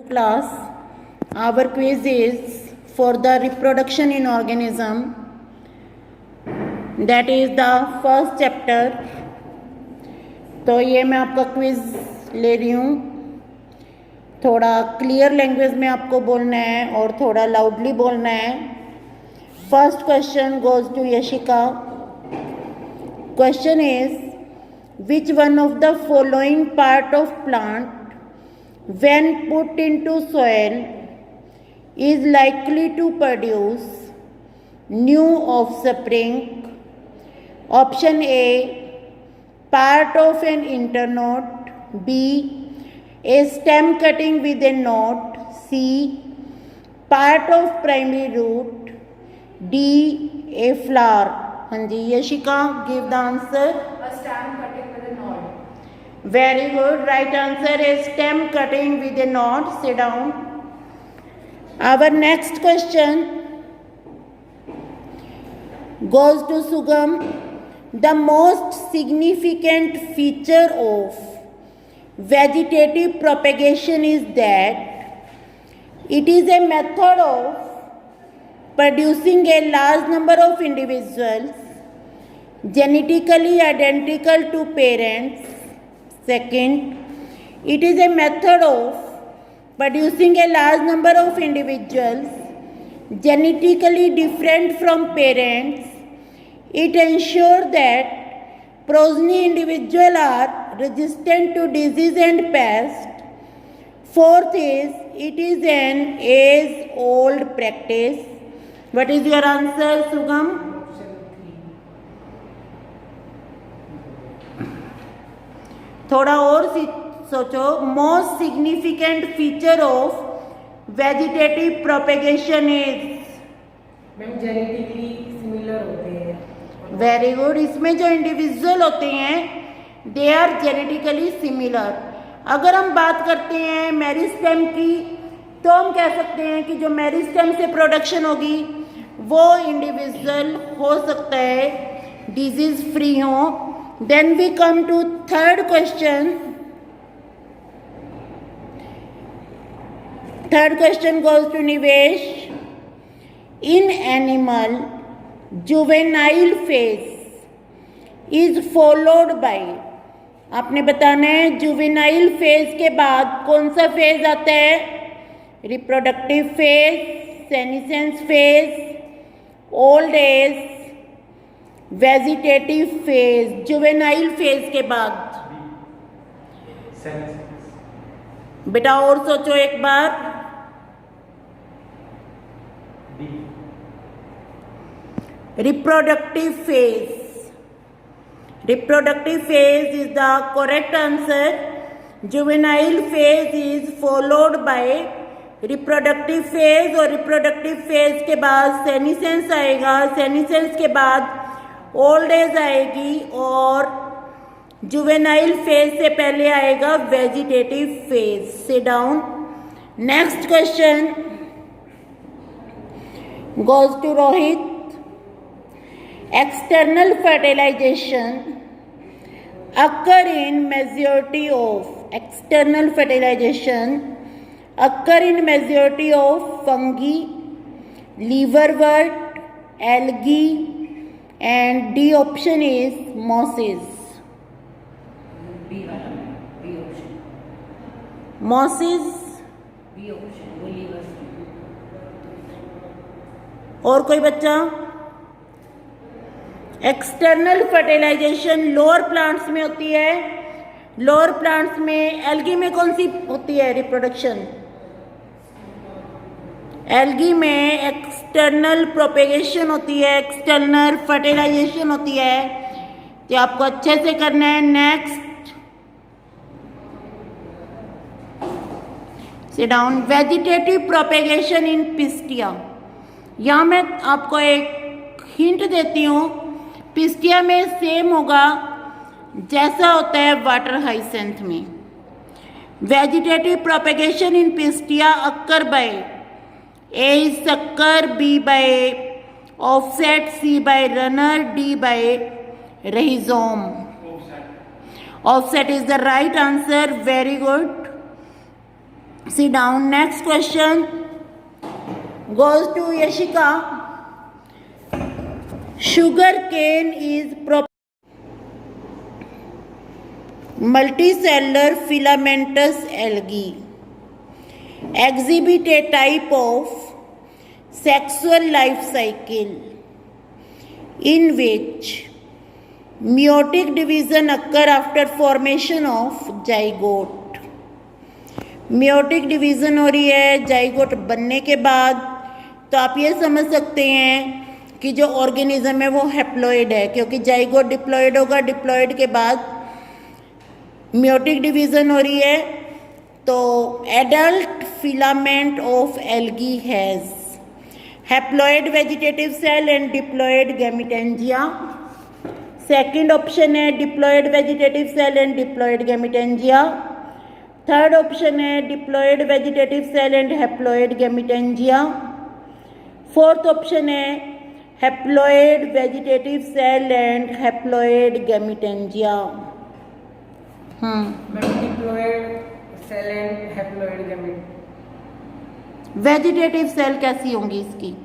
Class, our quiz is for the reproduction in organism, that is the first chapter. तो ये मैं आपका quiz ले रही हूँ, थोड़ा क्लियर लैंग्वेज में आपको बोलना है और थोड़ा लाउडली बोलना है. First question goes to Yashika. Question is which one of the following part of plant when put into soil is likely to produce new offspring? Option A, part of an internode. B, a stem cutting with a knot. C, part of primary root. D, a flower. हाँ जी Yashika, give the answer. A stem cutting with a knot. Very good. Right answer is stem cutting with a knot. Sit down. Our next question goes to Sugam. The most significant feature of vegetative propagation is that it is a method of producing a large number of individuals genetically identical to parents. Second, it is a method of producing a large number of individuals genetically different from parents. It ensures that progeny individuals are resistant to disease and pest. Fourth is, it is an age-old practice. What is your answer, Sugam? थोड़ा और सोचो. Most significant feature of vegetative propagation is. Ma'am genetically similar होते हैं. Very good. इसमें जो individual होते हैं they are genetically similar. अगर हम बात करते हैं मेरिस्टेम की तो हम कह सकते हैं कि जो मेरिस्टेम से प्रोडक्शन होगी वो इंडिविजुअल हो सकता है डिजीज फ्री हो. Then we come to third question. Third question goes to Nivesh. In animal, juvenile phase is followed by. आपने बताना है जुवेनाइल फेज के बाद कौन सा फेज आता है. Reproductive phase, senescence phase, old age, vegetative phase. Juvenile phase के बाद बेटा और सोचो एक बार. Reproductive phase. Reproductive phase is the correct answer. Juvenile phase is followed by reproductive phase और रिप्रोडक्टिव फेज के बाद सेनिसेंस आएगा. सेनिसेंस के बाद ओल्ड एज आएगी और जुवेनाइल फेज से पहले आएगा vegetative phase. Sit down. Next question goes to Rohit. External fertilization occur in majority of. External fertilization occur in majority of fungi, liverwort, algae, and D option is mosses. B option. Mosses. B option. Olivers. और कोई बच्चा. External fertilisation lower plants में होती है. Lower plants में algae में कौन सी होती है रिप्रोडक्शन. एल्गी में एक्सटर्नल प्रोपेगेशन होती है, एक्सटर्नल फर्टिलाइजेशन होती है. तो आपको अच्छे से करना है. Next, sit down. Vegetative propagation in Pistia. यहाँ मैं आपको एक हिंट देती हूँ. पिस्टिया में सेम होगा जैसा होता है वाटर हाइसेंथ में. Vegetative propagation in Pistia occur by A is sucker, B by offset, C by runner, D by rhizome. Offset is the right answer. Very good. Sit down. Next question goes to Yashika. Sugar cane is multicellular filamentous algae. Exhibit a type of sexual life cycle in which meiotic division occur after formation of zygote. meiotic division हो रही है zygote बनने के बाद, तो आप ये समझ सकते हैं कि जो ऑर्गेनिज्म है वो हैप्लॉइड है, क्योंकि जाइगोट डिप्लॉइड होगा, डिप्लॉइड के बाद meiotic डिवीजन हो रही है. तो adult filament of algae has haploid vegetative cell and diploid gametangia. Second option है diploid vegetative cell and diploid gametangia. Third option है diploid vegetative cell and haploid gametangia. Fourth option है haploid vegetative cell and haploid gametangia. Diploid cell and haploid gamete. Vegetative cell कैसी होंगी इसकी?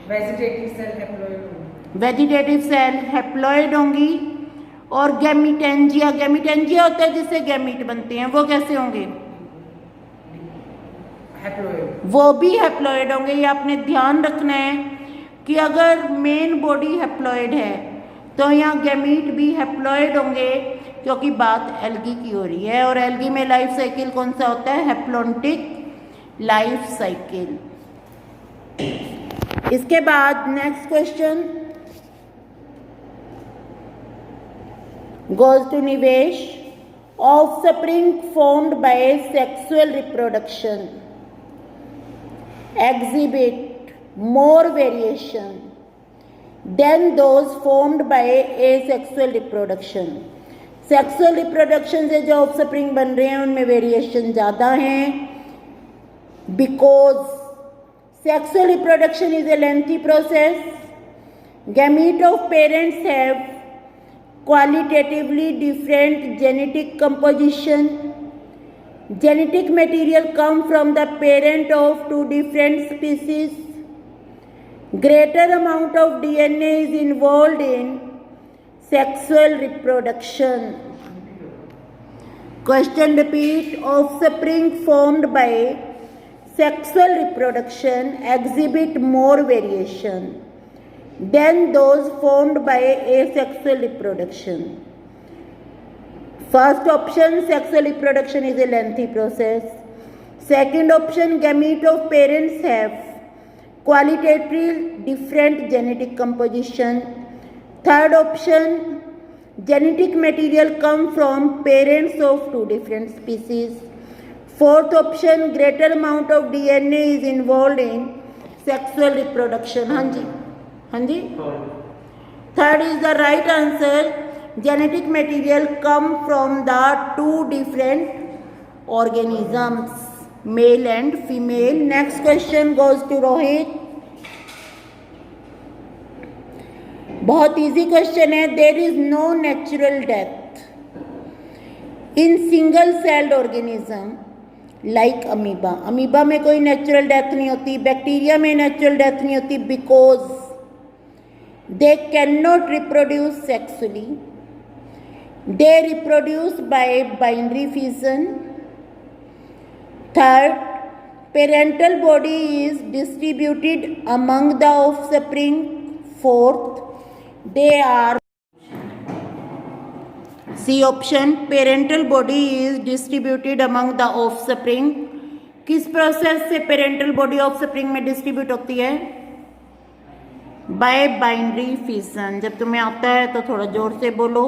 Vegetative cell haploid होंगी. Vegetative cell haploid होंगी. और gametangia, gametangia होता है जिससे गैमीट बनते हैं, वो कैसे होंगे? हैप्लॉइड. वो भी हैप्लॉइड होंगे. ये आपने ध्यान रखना है कि अगर मेन बॉडी हैप्लॉइड है तो यहाँ गैमीट भी हैप्लॉइड होंगे, क्योंकि बात एल्गी की हो रही है. और एल्गी में लाइफ साइकिल कौन सा होता है? Haplontic life cycle. इसके बाद next question goes to Nivesh. Offspring formed by sexual reproduction exhibit more variation than those formed by asexual reproduction. Sexual reproduction से जो ऑफस्प्रिंग बन रहे हैं उनमें वेरिएशन ज़्यादा हैं, because sexual reproduction is a lengthy process. Gamete of parents have qualitatively different genetic composition. Genetic material come from the parent of two different species. Greater amount of DNA is involved in sexual reproduction. Question repeat. Offspring formed by sexual reproduction exhibit more variation than those formed by asexual reproduction. First option, sexual reproduction is a lengthy process. Second option, gamete of parents have qualitatively different genetic composition. Third option, genetic material come from parents of two different species. Fourth option, greater amount of DNA is involved in sexual reproduction. हाँ जी, हाँ जी. Third is the right answer. Genetic material come from the two different organisms, male and female. Next question goes to Rohit. बहुत easy question है. There is no natural death in single celled organism like amoeba. Amoeba में कोई natural death नहीं होती, bacteria में natural death नहीं होती, because they cannot reproduce sexually. They reproduce by binary fission. Third, parental body is distributed among the offspring. Fourth, they are C option, parental body is distributed among the offspring. किस process से parental body offspring में distribute होती है? By binary fission. जब तुम्हें आता है तो थोड़ा जोर से बोलो.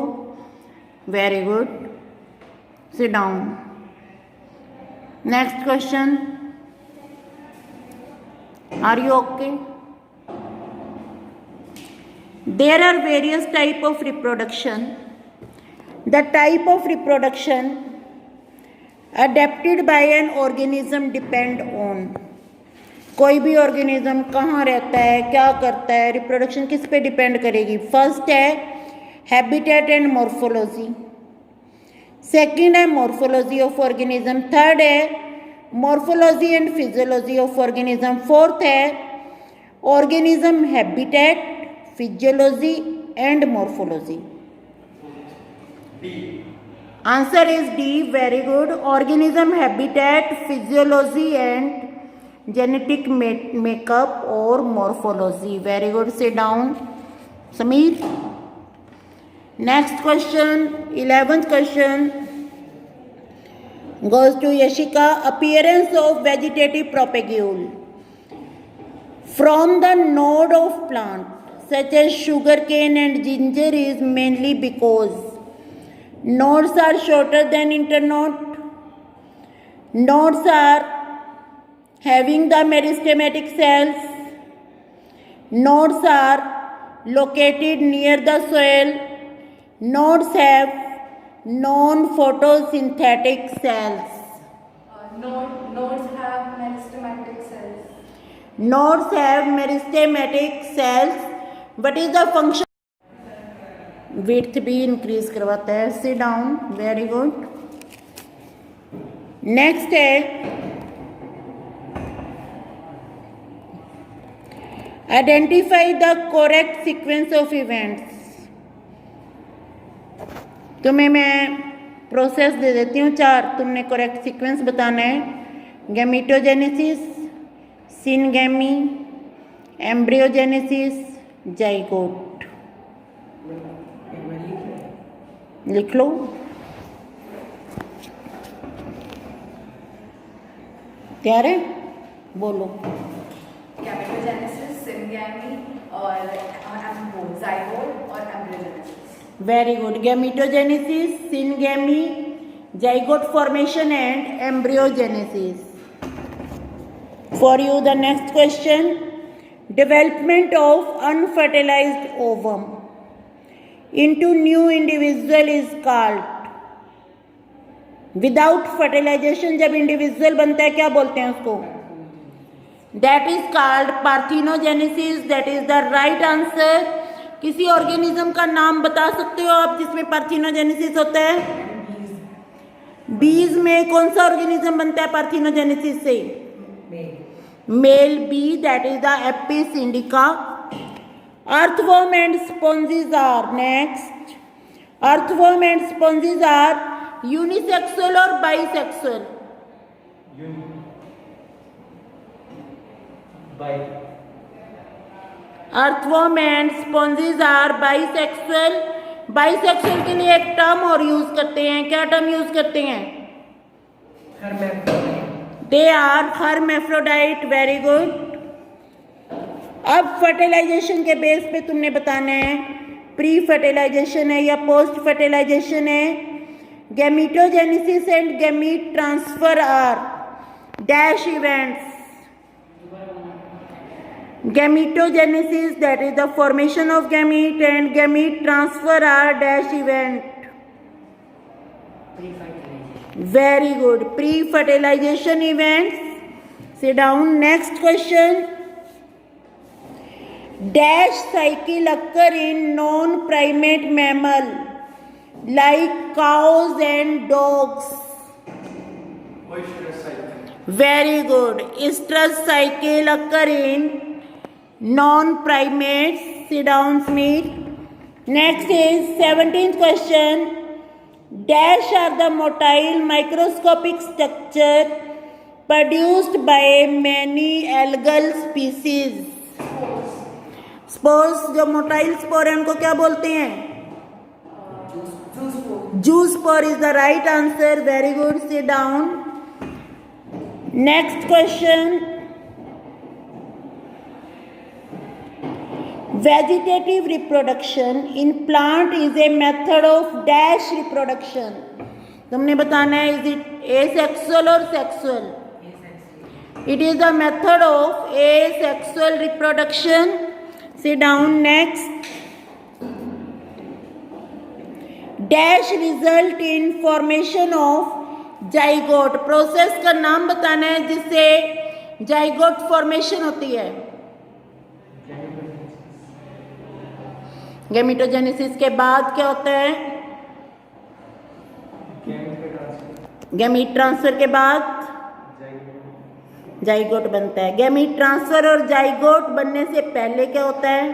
Very good. Sit down. Next question. Are you okay? There are various type of reproduction. The type of reproduction adapted by an organism depend on. कोई भी ऑर्गेनिज्म कहाँ रहता है, क्या करता है, रिप्रोडक्शन किस पे डिपेंड करेगी? फर्स्ट है हैबिटेट एंड मॉर्फोलॉजी. सेकंड है मॉर्फोलॉजी ऑफ ऑर्गेनिज्म. थर्ड है morphology and physiology of organism. Fourth है organism habitat, physiology and morphology. Answer is D, very good. Organism habitat, physiology and genetic makeup और morphology. Very good, sit down Sameer. Next question, 11th question goes to Yashika. Appearance of vegetative propagule from the node of plant such as sugarcane and ginger is mainly because nodes are shorter than internode, nodes are having the meristematic cells, nodes are located near the soil, nodes have non-photosynthetic cells. Nodes have meristematic cells. Nodes have meristematic cells. What is the function? Width भी increase करवाता है। Sit down. Very good. Next है identify the correct sequence of events. तुम्हें मैं process दे देती हूँ 4, तुमने correct sequence बताना है। गैमीटोजेनेसिस, सिनगैमी, एम्ब्रियोजेनेसिस, जाइगोट। लिख लो। तैयार है? बोलो। गैमेटोजेनेसिस, सिनगैमी और जाइगोट और embryogenesis. Very good. Gametogenesis, syngamy, zygote formation and embryogenesis. For you, the next question. Development of unfertilized ovum into new individual is called. Without fertilization जब individual बनता है क्या बोलते हैं उसको? That is called parthenogenesis. That is the right answer. किसी organism का नाम बता सकते हो आप जिसमें पार्थिनोजेनेसिस होता है? बीज में कौन सा ऑर्गेनिज्म बनता है पार्थिनोजेनेसिस से? Male B, that is the Apis indica. Earthworm and sponges are next. Earthworm and sponges are unisexual और bisexual? Earthworm and sponges are bisexual. Bisexual के लिए एक टर्म और यूज करते हैं। क्या टर्म यूज करते हैं? They are hermaphrodite. Very good. अब फर्टिलाइजेशन के बेस पे तुमने बताना है प्री फर्टिलाइजेशन है या पोस्ट फर्टिलाइजेशन है। Gametogenesis and gamete transfer are dash events. Gametogenesis, that is the formation of gamete, and gamete transfer are dash event. Very good. Pre-fertilization events. Sit down. Next question. Dash cycle occur in non-primate mammal like cows and dogs. Very good. Estrus cycle occur in non-primates. Sit down, Smith. Next is 17th question. Dash are the motile microscopic structure produced by many algal species. Spores, जो motile spore है उनको क्या बोलते हैं? Juice spore is the right answer. Very good. Sit down. Next question. Vegetative reproduction in plant is a method of dash reproduction. तुमने बताना है is it asexual or sexual? It is the method of asexual reproduction. Sit down. Next. Dash result in formation of zygote. Process का नाम बताना है जिससे zygote formation होती है। गैमीटोजेनेसिस के बाद क्या होता है? गैमीट ट्रांसफर के बाद जाइगोट बनता है। गैमीट ट्रांसफर और जाइगोट बनने से पहले क्या होता है?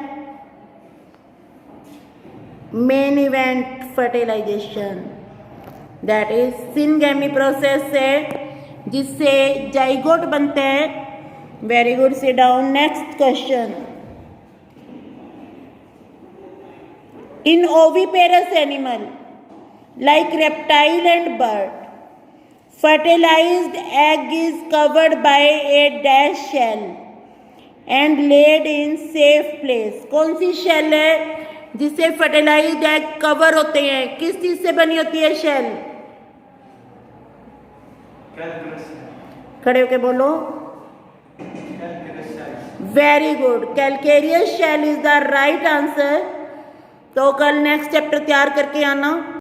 Main event fertilization, that is syngamy process है जिससे जाइगोट बनते हैं। Very good, sit down. Next question, in oviparous animal like reptile and bird, fertilized egg is covered by a dash shell and laid in safe place। कौन सी shell है जिससे fertilised egg cover होते हैं? किस चीज से बनी होती है शेल? खड़े होके बोलो। Very good, calcareous shell is the right answer. तो कल नेक्स्ट चैप्टर तैयार करके आना।